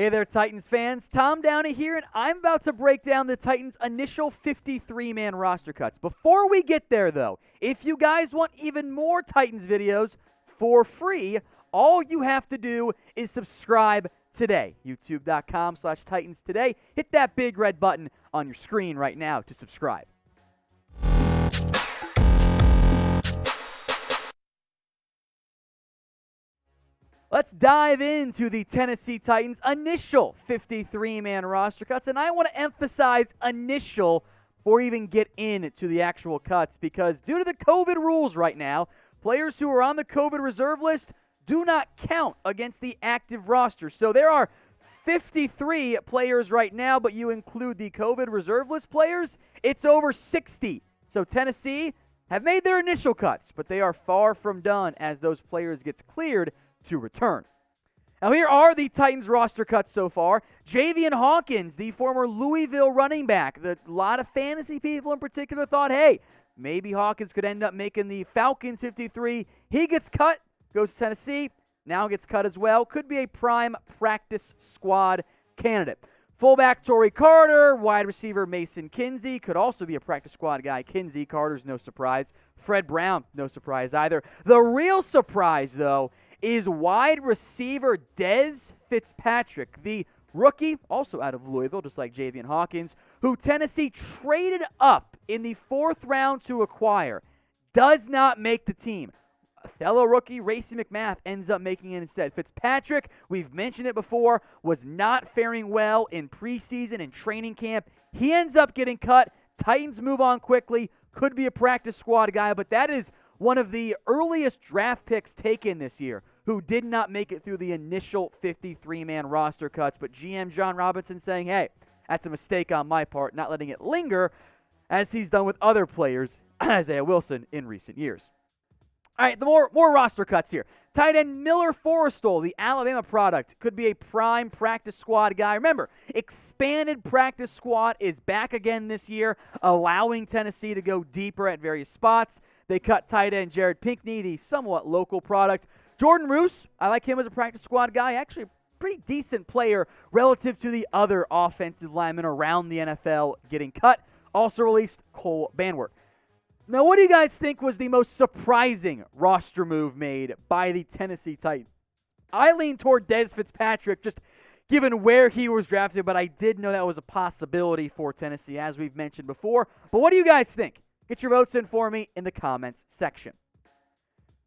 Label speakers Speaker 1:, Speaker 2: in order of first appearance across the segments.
Speaker 1: Hey there, Titans fans. Tom Downey here, and I'm about to break down the Titans' initial 53-man roster cuts. Before we get there, though, if you guys want even more Titans videos for free, all you have to do is subscribe today. YouTube.com/Titans today. Hit that big red button on your screen right now to subscribe. Let's dive into the Tennessee Titans' initial 53-man roster cuts, and I want to emphasize initial before we even get into the actual cuts, because due to the COVID rules right now, players who are on the COVID reserve list do not count against the active roster. So there are 53 players right now, but you include the COVID reserve list players, it's over 60. So Tennessee have made their initial cuts, but they are far from done as those players get cleared to return. Now here are the Titans roster cuts so far. Javian Hawkins, the former Louisville running back. A lot of fantasy people in particular thought, hey, maybe Hawkins could end up making the Falcons 53. He gets cut, goes to Tennessee, now gets cut as well. Could be a prime practice squad candidate. Fullback Torrey Carter, wide receiver Mason Kinsey, could also be a practice squad guy. Kinsey, Carter's no surprise. Fred Brown, no surprise either. The real surprise, though, is wide receiver Dez Fitzpatrick, the rookie, also out of Louisville, just like Javian Hawkins, who Tennessee traded up in the 4th round to acquire. Does not make the team. A fellow rookie, Racey McMath, ends up making it instead. Fitzpatrick, we've mentioned it before, was not faring well in preseason and training camp. He ends up getting cut. Titans move on quickly. Could be a practice squad guy, but that is one of the earliest draft picks taken this year who did not make it through the initial 53-man roster cuts. But GM John Robinson saying, hey, that's a mistake on my part, not letting it linger, as he's done with other players, Isaiah Wilson, in recent years. All right, the more roster cuts here. Tight end Miller FORRISTALL, the Alabama product, could be a prime practice squad guy. Remember, expanded practice squad is back again this year, allowing Tennessee to go deeper at various spots. They cut tight end Jared Pinkney, the somewhat local product. Jordan Roos, I like him as a practice squad guy. Actually, a pretty decent player relative to the other offensive linemen around the NFL getting cut. Also released Cole Banwert. Now, what do you guys think was the most surprising roster move made by the Tennessee Titans? I lean toward Dez Fitzpatrick, just given where he was drafted, but I did know that was a possibility for Tennessee, as we've mentioned before. But what do you guys think? Get your votes in for me in the comments section.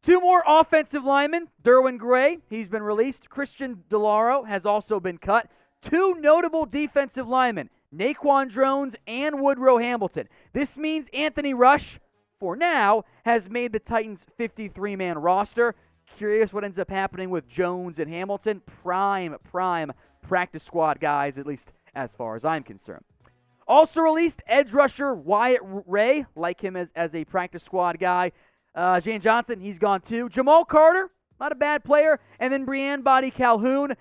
Speaker 1: 2 more offensive linemen. Derwin Gray, he's been released. Christian DeLauro has also been cut. 2 notable defensive linemen, Naquan Jones and Woodrow Hamilton. This means Anthony Rush, for now, has made the Titans' 53-man roster. Curious what ends up happening with Jones and Hamilton. Prime practice squad guys, at least as far as I'm concerned. Also released, edge rusher Wyatt Ray, like him as a practice squad guy. Jane Johnson, he's gone too. Jamal Carter, not a bad player. And then Briean Boddy-Calhoun,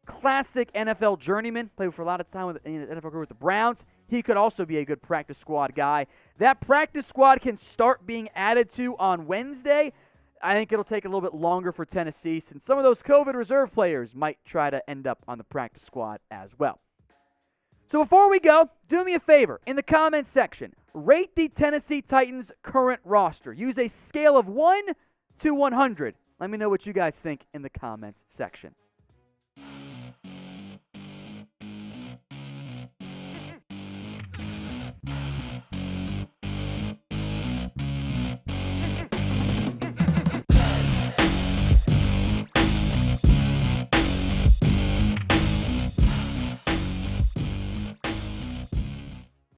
Speaker 1: classic NFL journeyman, played for a lot of time in the NFL career with the Browns. He could also be a good practice squad guy. That practice squad can start being added to on Wednesday. I think it'll take a little bit longer for Tennessee, since some of those COVID reserve players might try to end up on the practice squad as well. So before we go, do me a favor. In the comments section, rate the Tennessee Titans' current roster. Use a scale of 1 to 100. Let me know what you guys think in the comments section.